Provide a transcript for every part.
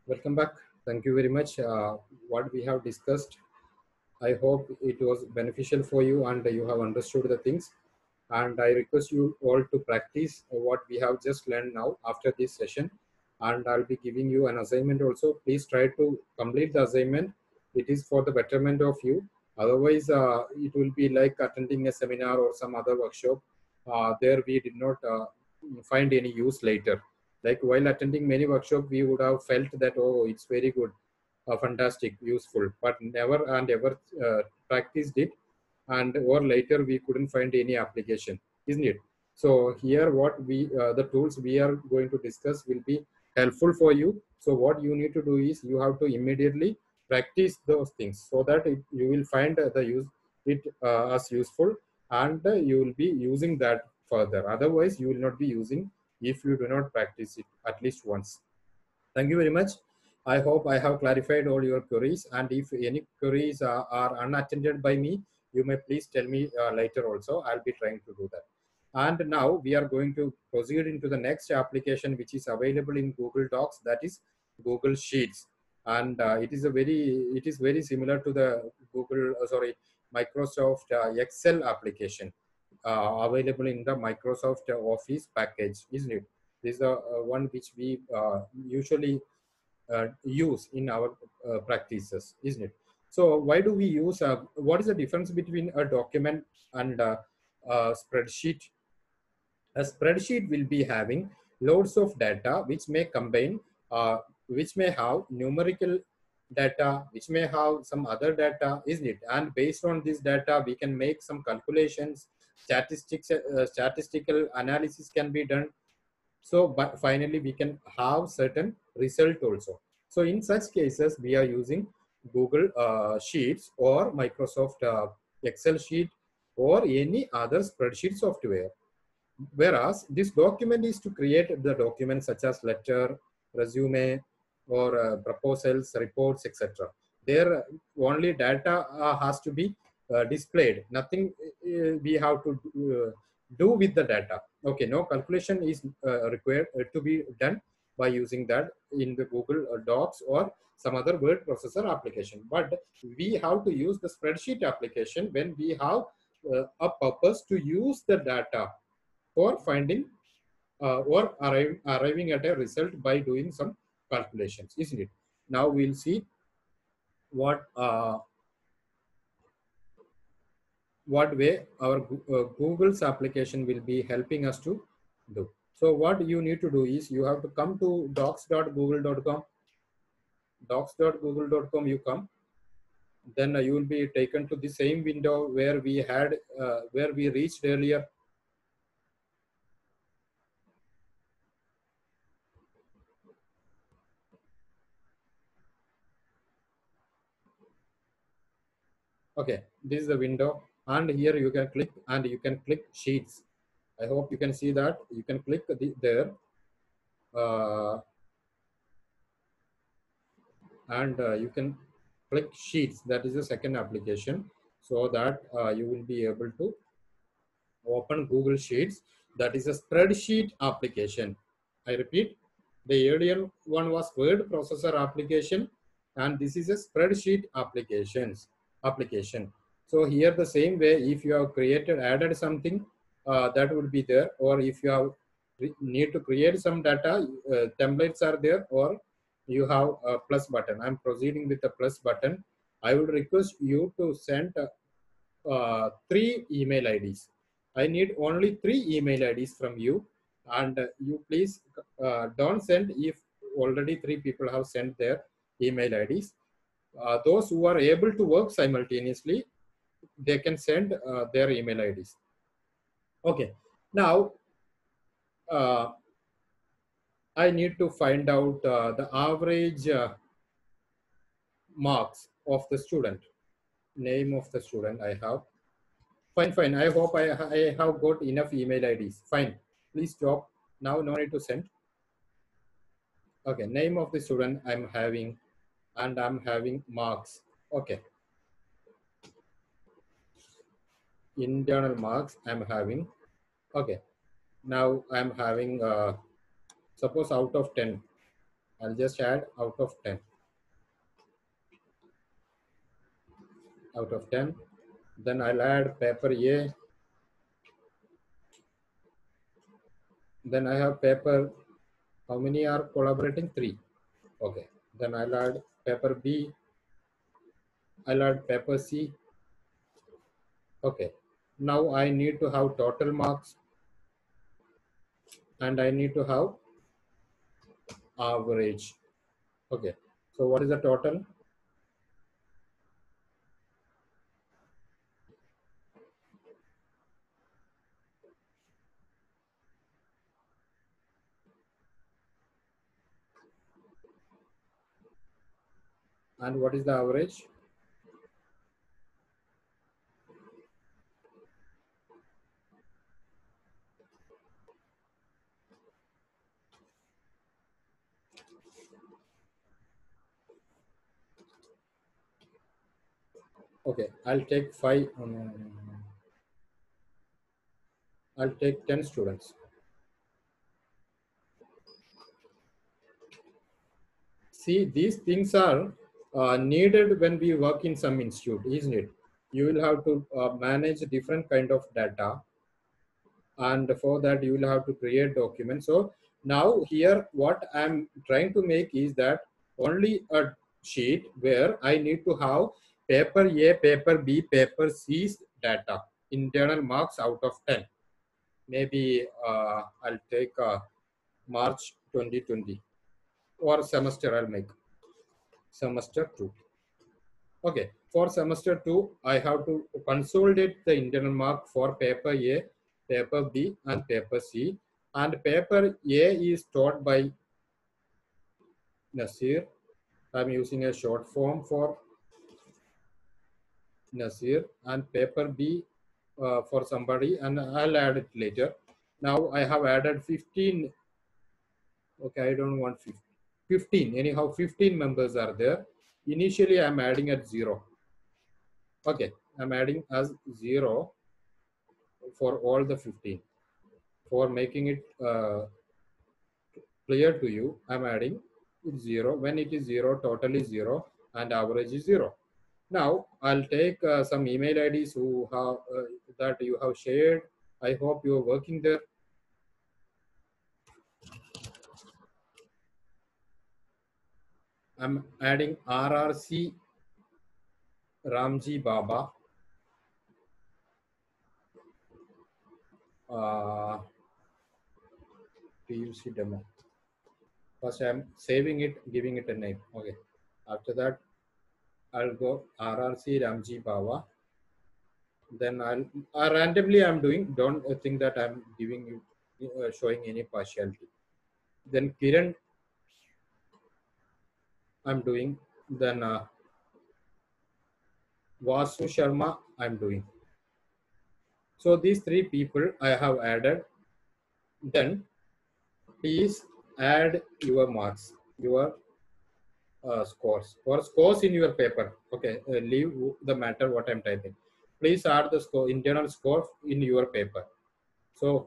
Welcome back. Thank you very much. What we have discussed, I hope it was beneficial for you and you have understood the things. And I request you all to practice what we have just learned now after this session. And I'll be giving you an assignment also. Please try to complete the assignment. It is for the betterment of you. Otherwise, it will be like attending a seminar or some other workshop. There we did not find any use later. Like while attending many workshops, we would have felt that, oh, it's very good, fantastic, useful, but never and ever practiced it, and or later we couldn't find any application, isn't it? So here, what we the tools we are going to discuss will be helpful for you. So what you need to do is you have to immediately practice those things so that you will find the use it as useful, and you will be using that further. Otherwise, you will not be using if you do not practice it at least once. Thank you very much. I hope I have clarified all your queries. And if any queries are unattended by me, you may please tell me later also. I'll be trying to do that. And now we are going to proceed into the next application, which is available in Google Docs, that is Google Sheets. And it is very similar to the Microsoft Excel application available in the Microsoft Office package, isn't it? This is the one which we usually use in our practices, isn't it? So why do we use, what is the difference between a document and a spreadsheet? A spreadsheet will be having loads of data which may combine, which may have numerical data, which may have some other data, isn't it? And based on this data, we can make some calculations, statistical analysis can be done. So but finally we can have certain result also. So in such cases we are using Google Sheets or Microsoft Excel sheet or any other spreadsheet software. Whereas this document is to create the documents such as letter, resume, or proposals, reports, etc. There only data has to be displayed. Nothing we have to do with the data. Okay, no calculation is required to be done by using that in the Google Docs or some other word processor application. But we have to use the spreadsheet application when we have a purpose to use the data for finding or arriving at a result by doing some calculations, isn't it? Now we'll see what what way our Google's application will be helping us to do. So what you need to do is you have to come to docs.google.com. Docs.google.com you come, then you will be taken to the same window where we had where we reached earlier. Okay, this is the window, and here you can click and you can click Sheets. I hope you can see that. You can click there, uh, and you can click Sheets. That is the second application, so that you will be able to open Google Sheets. That is a spreadsheet application. I repeat, the earlier one was word processor application, and this is a spreadsheet application. So here the same way, if you have added something, that would be there, or if you have need to create some data, templates are there, or you have a plus button. I'm proceeding with the plus button. I would request you to send three email IDs. I need only three email IDs from you, and you please don't send if already three people have sent their email IDs. Those who are able to work simultaneously, they can send their email IDs. Okay, now uh, I need to find out the average marks of the student. Name of the student I have. Fine. I hope I have got enough email IDs. Fine. Please stop. Now no need to send. Okay. Name of the student I'm having, and I'm having marks. Okay. Internal marks I'm having. Okay. Now I'm having, suppose out of 10, I'll just add out of 10. Out of 10. Then I'll add paper A. Then I have paper. How many are collaborating? 3. Okay. Then I'll add paper B. I'll add paper C. Okay. Now I need to have total marks and I need to have average. Okay. So what is the total? And what is the average? Okay. I'll take 5. I'll take 10 students. See, these things are needed when we work in some institute, isn't it? You will have to manage different kind of data, and for that you will have to create documents. So now here, what I'm trying to make is that only a sheet where I need to have paper A, paper B, paper C's data, internal marks out of 10. Maybe I'll take March 2020 or semester. I'll make semester 2. Okay, for semester 2, I have to consolidate the internal mark for paper A, paper B, and paper C. And paper A is taught by Nasir. I'm using a short form for Nasir, and paper B for somebody, and I'll add it later. Now I have added 15. Okay, I don't want 15. 15. Anyhow, 15 members are there. Initially, I'm adding at 0. Okay, I'm adding as 0 for all the 15. For making it clear to you, I'm adding 0. When it is 0, total is 0 and average is 0. Now I'll take some email IDs who have that you have shared. I hope you are working there. I'm adding RRC Ramji Baba, PUC demo. First I'm saving it, giving it a name. Okay. After that I'll go RRC Ramji Baba. Then I'll randomly I'm doing. Don't think that I'm giving you showing any partiality. Then Kiran I'm doing. Then Vasu Sharma I'm doing. So these 3 people I have added. Then please add your marks, your scores or scores in your paper. Okay, leave the matter what I'm typing. Please add the score, internal score in your paper. So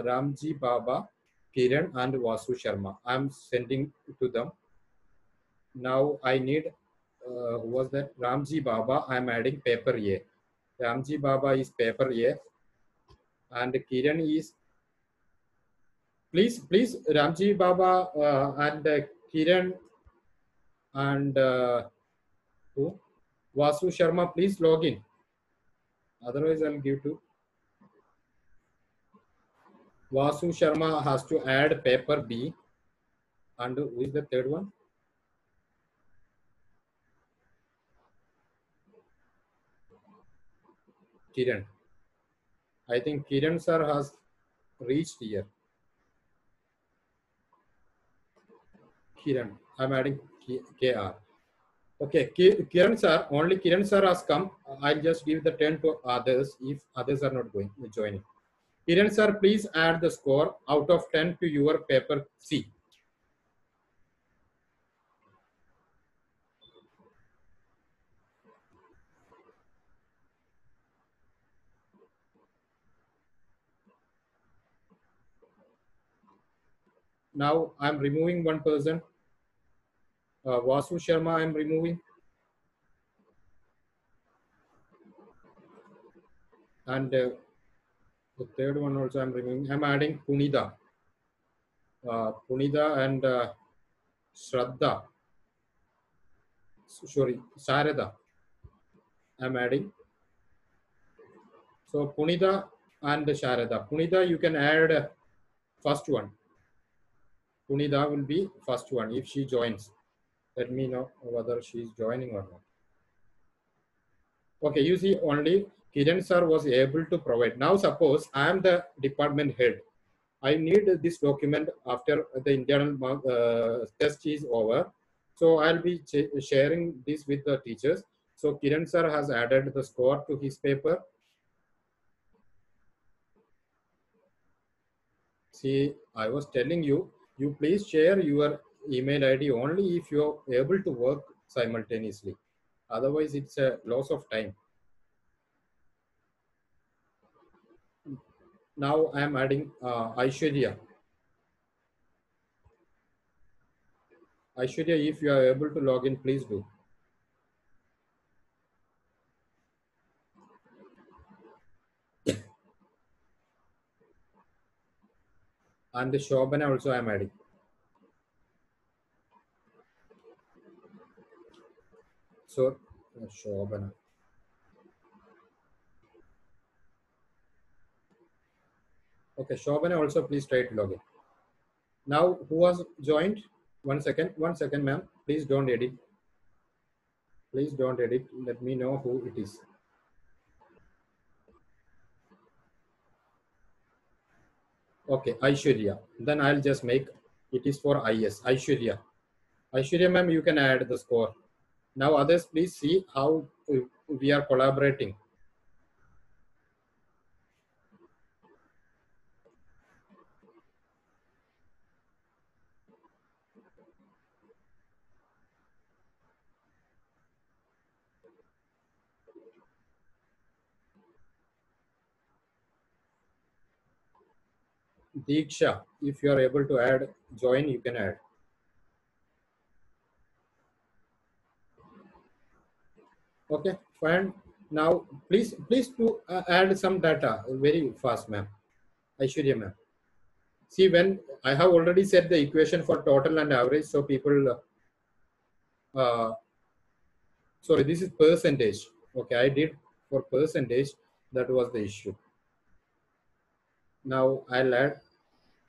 Ramji Baba, Kiran, and Vasu Sharma. I'm sending to them. Now I need who was that? Ramji Baba. I'm adding paper A. Ramji Baba is paper A, and Kiran is please Ramji Baba and Kiran and who? Vasu Sharma. Please log in. Otherwise, I'll give to Vasu Sharma has to add paper B, and who is the third one? Kiran. I think Kiran sir has reached here. Kiran. I'm adding KR. Okay, Kiran sir, only Kiran sir has come. I'll just give the 10 to others if others are not going joining. Kiran sir, please add the score out of 10 to your paper C. Now I'm removing one person. Vasu Sharma I'm removing. And the third one also I'm removing. I'm adding Punida. Punida and Shraddha. Sorry, Sarada. I'm adding. So Punida and Sharada. Punida, you can add first one. Punida will be first one if she joins. Let me know whether she is joining or not. Okay, you see only Kiran sir was able to provide. Now suppose I am the department head. I need this document after the internal test is over. So I'll be sharing this with the teachers. So Kiran sir has added the score to his paper. See, I was telling you, you please share your email ID only if you're able to work simultaneously. Otherwise, it's a loss of time. Now I am adding Aishwarya. Aishwarya, if you are able to log in, please do. And the Shobana also I am adding. So, Shobana. Okay, Shobana also please try to log in. Now, who was joined? 1 second, ma'am. Please don't edit. Please don't edit. Let me know who it is. Okay, Aishwarya. Then I'll just make it is for IS. Aishwarya. Aishwarya, ma'am, you can add the score. Now, others, please see how we are collaborating. Diksha, if you are able to add, join, you can add. Okay, fine. Now, please to add some data very fast, ma'am. Aishwarya, ma'am. See, when I have already set the equation for total and average, so people, uh, sorry, this is percentage. Okay, I did for percentage. That was the issue. Now I'll add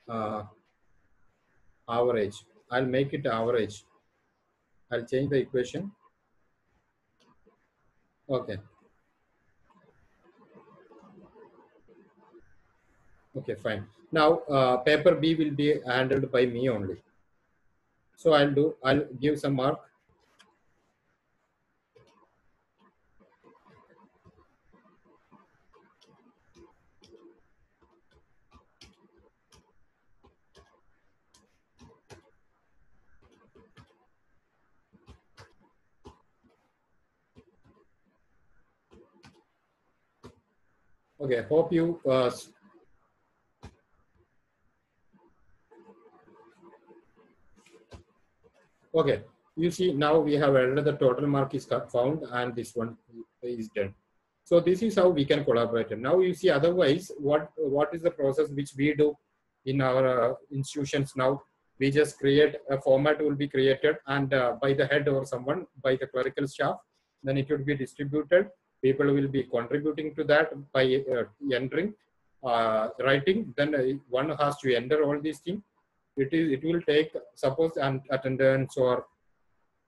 uh, average. I'll make it average. I'll change the equation. Okay. Okay, fine. Now paper B will be handled by me only. So I'll give some mark. Okay, hope you okay. You see now we have added the total mark is found and this one is done. So this is how we can collaborate. Now you see otherwise what is the process which we do in our institutions now. We just create a format will be created and by the head or someone by the clerical staff. Then it will be distributed. People will be contributing to that by entering, writing. Then one has to enter all these things. It will take suppose an attendance or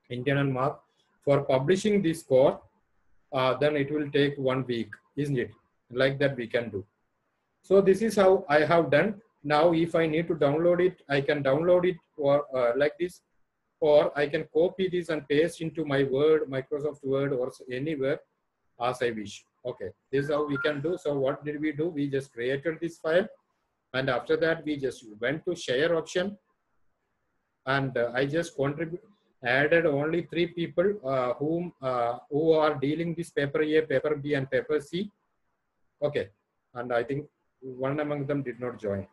internal mark for publishing this score. Then it will take 1 week, isn't it? Like that we can do. So this is how I have done. Now, if I need to download it, I can download it or like this, or I can copy this and paste into my Word, Microsoft Word, or anywhere as I wish. Okay, this is how we can do. So what did we do? We just created this file, and after that we just went to share option, and I just added only 3 people who are dealing this paper A, paper B, and paper C. Okay, and I think one among them did not join.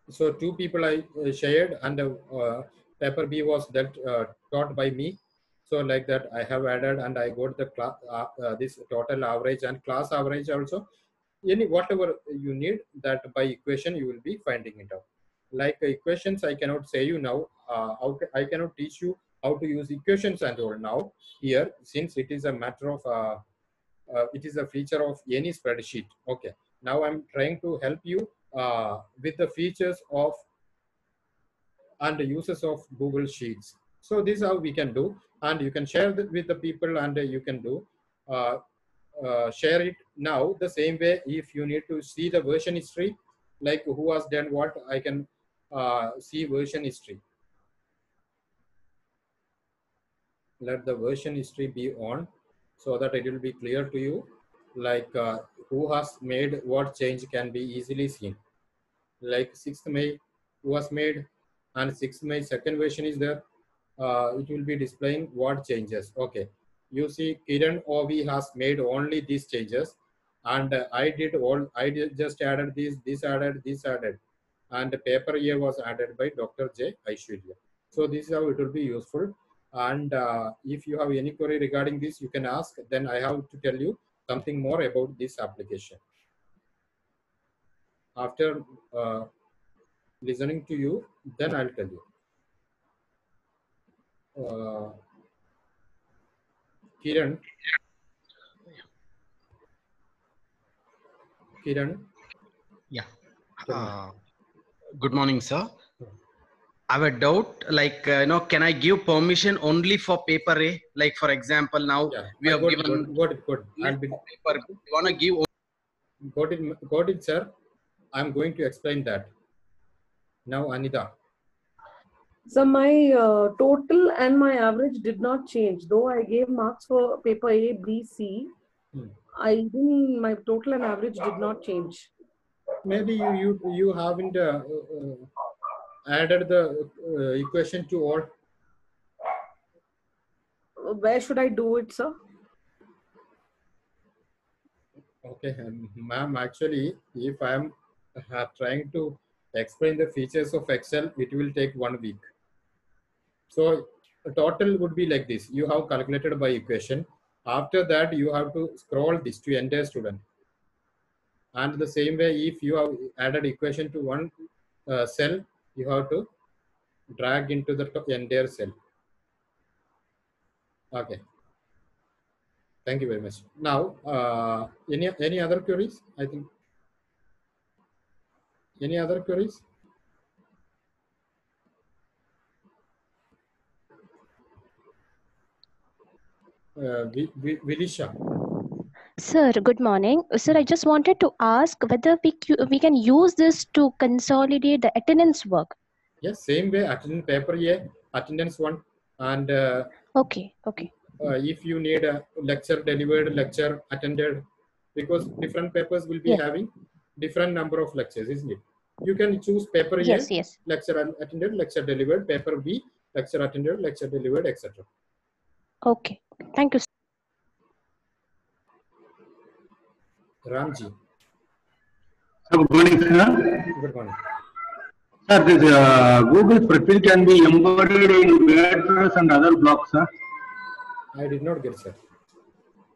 So two people I shared, and paper B was taught by me. So like that, I have added, and I got the class this total average and class average also. Any whatever you need, that by equation you will be finding it out. Like equations, I cannot say you now. I cannot teach you how to use equations and all now here, since it is a matter of it is a feature of any spreadsheet. Okay, now I'm trying to help you with the features of and the uses of Google Sheets. So this is how we can do, and you can share with the people, and you can do uh, share it now the same way. If you need to see the version history, like who has done what, I can see version history. Let the version history be on, so that it will be clear to you, like who has made what change can be easily seen. Like 6th May was made, and 6th May second version is there. It will be displaying what changes. Okay, you see Kiran OV has made only these changes, and I did just added this added, and the paper here was added by Dr. J. Aishwarya. So this is how it will be useful. And if you have any query regarding this, you can ask. Then I have to tell you something more about this application. After listening to you, then I'll tell you. Kiran. Kiran. Yeah. Tell me. Good morning, sir. I have a doubt, like, can I give permission only for paper A? Like, for example, now Yeah, we have got given it, got it, got it. I'll be paper. You want to give? got it, sir. I'm going to explain that. Now, Anita. So my total and my average did not change. Though I gave marks for paper A, B, C, I didn't. My total and average did not change. Maybe you haven't added the equation to all. Where should I do it, sir? Okay, ma'am. Actually, if I'm trying to explain the features of Excel, it will take 1 week. So total would be like this. You have calculated by equation. After that, you have to scroll this to entire student. And the same way, if you have added equation to one cell, you have to drag into the entire cell. Okay. Thank you very much. Now, any other queries? I think any other queries? Vilisha. Sir, good morning. Sir, I just wanted to ask whether we can use this to consolidate the attendance work. Yes, same way, attendance paper A, attendance one, and Okay. if you need a lecture delivered, lecture attended, because different papers will be Yes. having different number of lectures, isn't it? You can choose paper A, Yes. lecture attended, lecture delivered, paper B, lecture attended, lecture delivered, etc. Okay. Thank you, sir. Ramji. Good morning, sir. Good morning. Sir, this Google profile can be embedded in WordPress and other blocks, sir. I did not get, sir.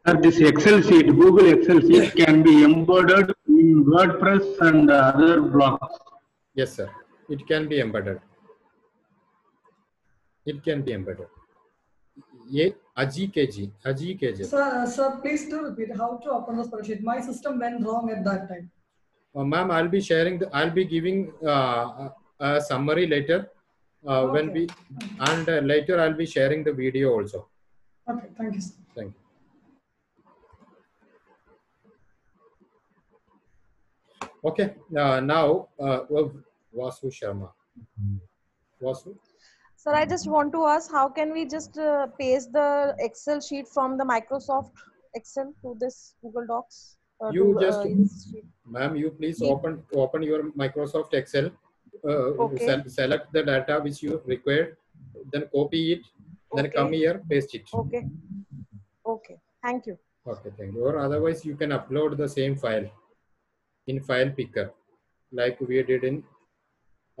Sir, this Excel sheet, Google Excel sheet can be embedded in WordPress and other blocks. Yes, sir. It can be embedded. It can be embedded. Aji KG. Sir, please do repeat how to open the spreadsheet. My system went wrong at that time. Ma'am, I'll be sharing. I'll be giving a summary later. When we and later I'll be sharing the video also. Okay, thank you, sir. Thank you. Okay, now Vasu Sharma. Vasu. Sir, I just want to ask, how can we just paste the Excel sheet from the Microsoft Excel to this Google Docs? You just, ma'am, you please open your Microsoft Excel. Okay. Select the data which you require, then copy it, then come here, paste it. Okay. Thank you. Okay, thank you. Or otherwise, you can upload the same file in file picker, like we did in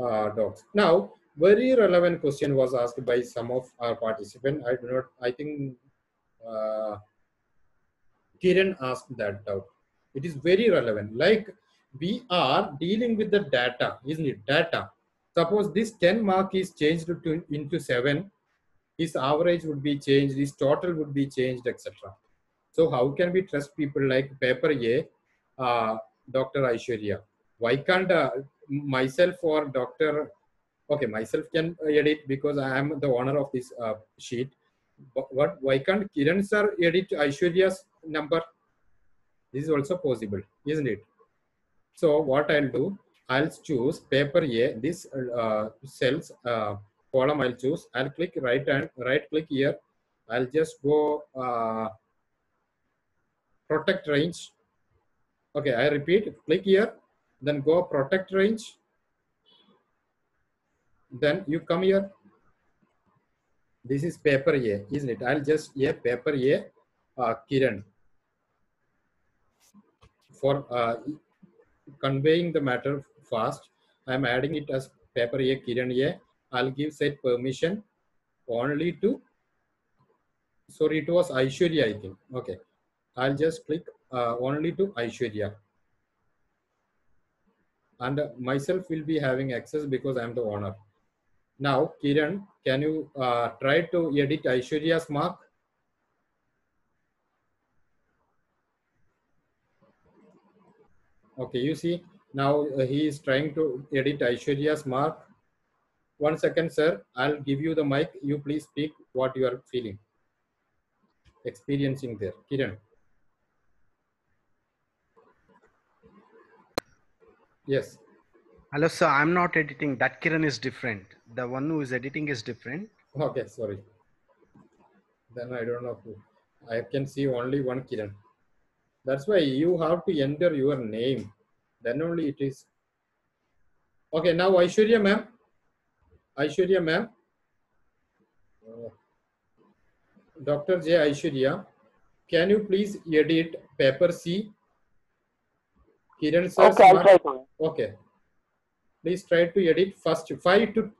docs. Now, very relevant question was asked by some of our participants. I think Kiran asked that doubt. It is very relevant. Like we are dealing with the data, isn't it? Data. Suppose this 10 mark is changed into 7, his average would be changed, his total would be changed, etc. So how can we trust people like paper A, Dr. Aishwarya? Why can't myself or Dr. Okay, myself can edit because I am the owner of this sheet. But why can't Kiran sir edit Aishwarya's number? This is also possible, isn't it? So what I'll do, I'll choose paper A, this cells column I'll choose. I'll click right click here. I'll just go protect range. Okay, I repeat, click here, then go protect range. Then you come here. This is paper A, isn't it? I'll just paper A, Kiran. For conveying the matter fast, I'm adding it as paper A, Kiran A. I'll give set permission only to, sorry, it was Aishwarya, I think. Okay, I'll just click only to Aishwarya. And myself will be having access because I'm the owner. Now, Kiran, can you try to edit Aishwarya's mark? Okay, you see, now he is trying to edit Aishwarya's mark. 1 second, sir. I'll give you the mic. You please speak what you are feeling, experiencing there. Kiran. Yes. Hello, sir. I'm not editing. That Kiran is different. The one who is editing is different. Okay, sorry. Then I don't know who. I can see only one Kiran. That's why you have to enter your name. Then only it is. Okay, now Aishwarya ma'am. Aishwarya ma'am. Dr. J. Aishwarya, can you please edit paper C? Kiran sir. Okay, I'll try to. Okay. Please try to edit first 5 to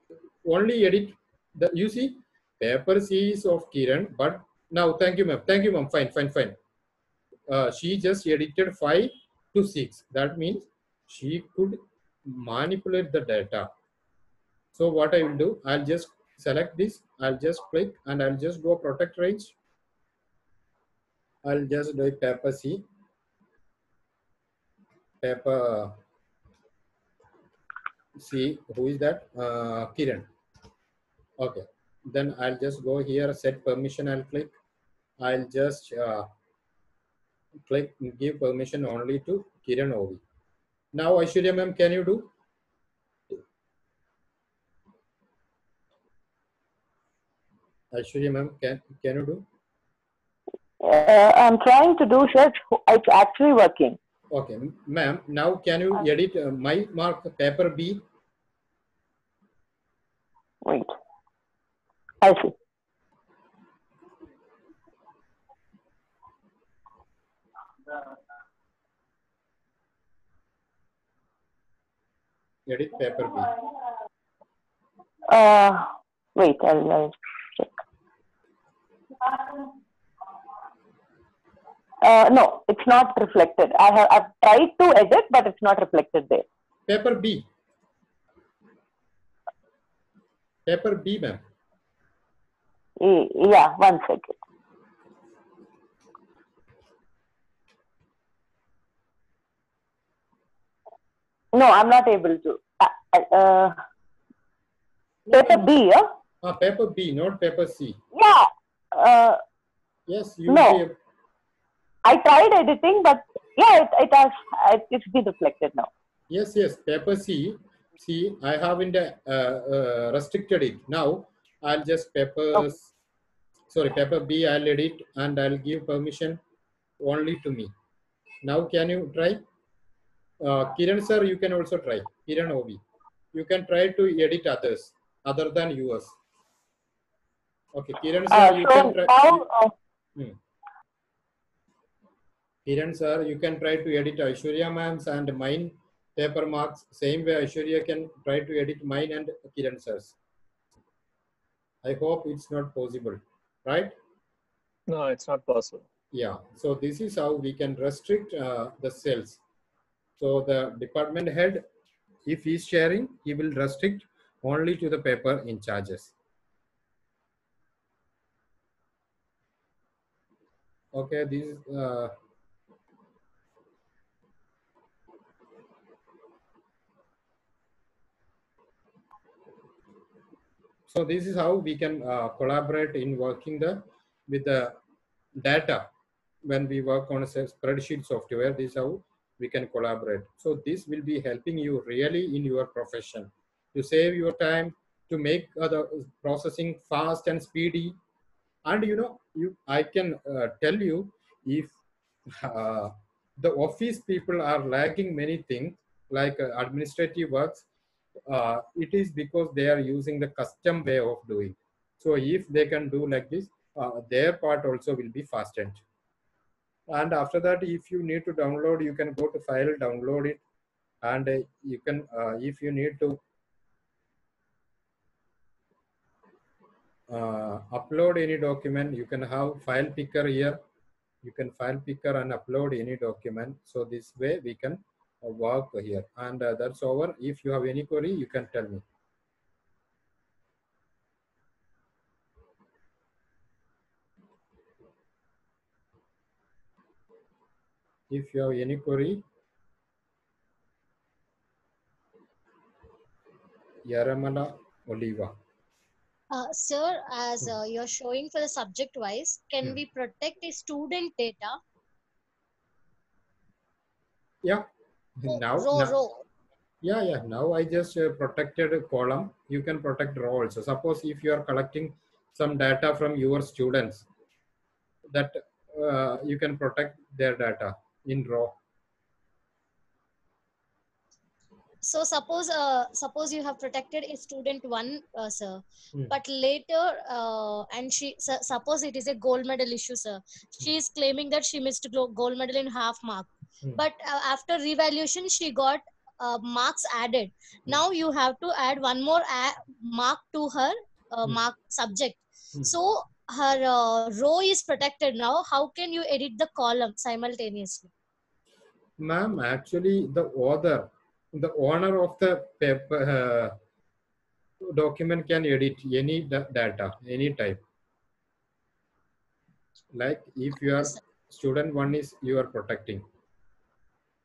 only edit the, you see, paper C is of Kiran, but now thank you ma'am. Thank you ma'am. Fine. She just edited 5 to 6. That means she could manipulate the data. So what I will do, I'll just select this. I'll just click and I'll just go protect range. I'll just do paper C. Paper C, who is that? Kiran. Okay. Then I'll just go here, set permission. I'll click. I'll just click give permission only to Kiran Ovi. Now, Aishwarya ma'am, can you do? Aishwarya ma'am, can you do? I'm trying to do, sir. It's actually working. Okay, ma'am. Now, can you edit my mark paper B? Wait. I see. Edit paper B. Wait, I'll check. No, it's not reflected. I've tried to edit, but it's not reflected there. Paper B. Paper B, ma'am. Yeah, 1 second. No, I'm not able to. Paper B, yeah? Paper B, not paper C. Yeah. Yes, you no. I tried editing, but yeah, it's been reflected now. Yes, paper C. See, I haven't restricted it. Now, I'll just paper B, I'll edit and I'll give permission only to me. Now, can you try? Kiran sir, you can also try. Kiran Ovi. You can try to edit others other than yours. Okay, Kiran sir, you can try. Kiran sir, you can try to edit Aishwarya ma'am's and mine paper marks. Same way Aishwarya can try to edit mine and Kiran sir's. I hope it's not possible, right? No, it's not possible. Yeah, so this is how we can restrict the cells. So the department head, if he's sharing, he will restrict only to the paper in charges. Okay, this is so this is how we can collaborate in working with the data when we work on a spreadsheet software. This is how we can collaborate. So this will be helping you really in your profession to save your time, to make the processing fast and speedy. And I can tell you, if the office people are lacking many things like administrative works, it is because they are using the custom way of doing. So if they can do like this, their part also will be fastened. And after that, if you need to download, you can go to file, download it, and you can, if you need to upload any document, you can have file picker here. You can file picker and upload any document. So this way we can work here. And that's over. If you have any query, you can tell me. If you have any query, Yaramala Oliva. Sir, as you're showing for the subject wise, can we protect a student data? Yeah. Row. Yeah. Now I just protected a column. You can protect row also. Suppose if you are collecting some data from your students, that you can protect their data in row. So suppose you have protected a student one, sir, but later and suppose it is a gold medal issue, sir. She is claiming that she missed gold medal in half mark, but after revaluation she got marks added. Now you have to add one more mark to her mark subject. So her row is protected now. How can you edit the column simultaneously? Ma'am, actually the owner of the paper document can edit any data anytime. Like if your student one is you are protecting,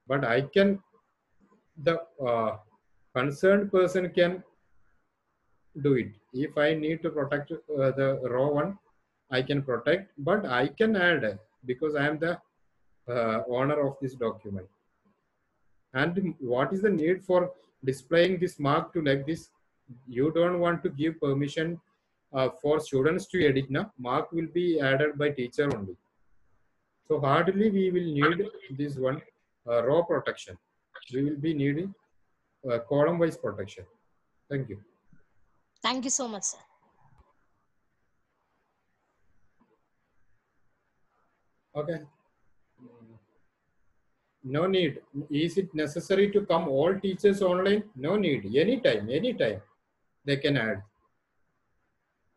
but the concerned person can do it. If I need to protect the raw one, I can protect, but I can add because I am the owner of this document. And what is the need for displaying this mark to like this? You don't want to give permission for students to edit. Now mark will be added by teacher only. So hardly we will need this one row protection. We will be needing column wise protection. Thank you. Thank you so much, sir. Okay. No need. Is it necessary to come all teachers online? No need. Anytime they can add.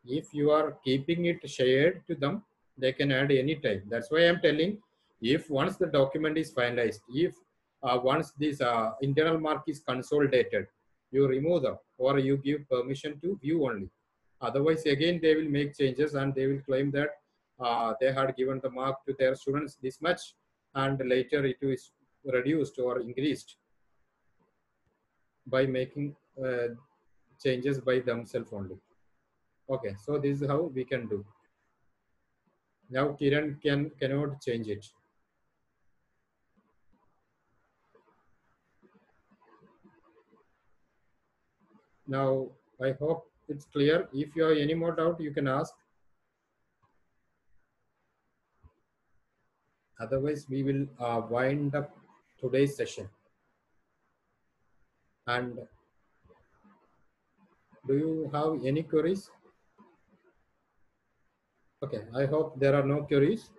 If you are keeping it shared to them, they can add anytime. That's why I'm telling, if once the document is finalized, if once this internal mark is consolidated, you remove them or you give permission to view only. Otherwise, again, they will make changes and they will claim that they had given the mark to their students this much and later it is reduced or increased by making changes by themselves only. Okay, so this is how we can do. Now Kiran cannot change it. Now I hope it's clear. If you have any more doubt, you can ask. Otherwise, we will wind up today's session. And do you have any queries? Okay, I hope there are no queries.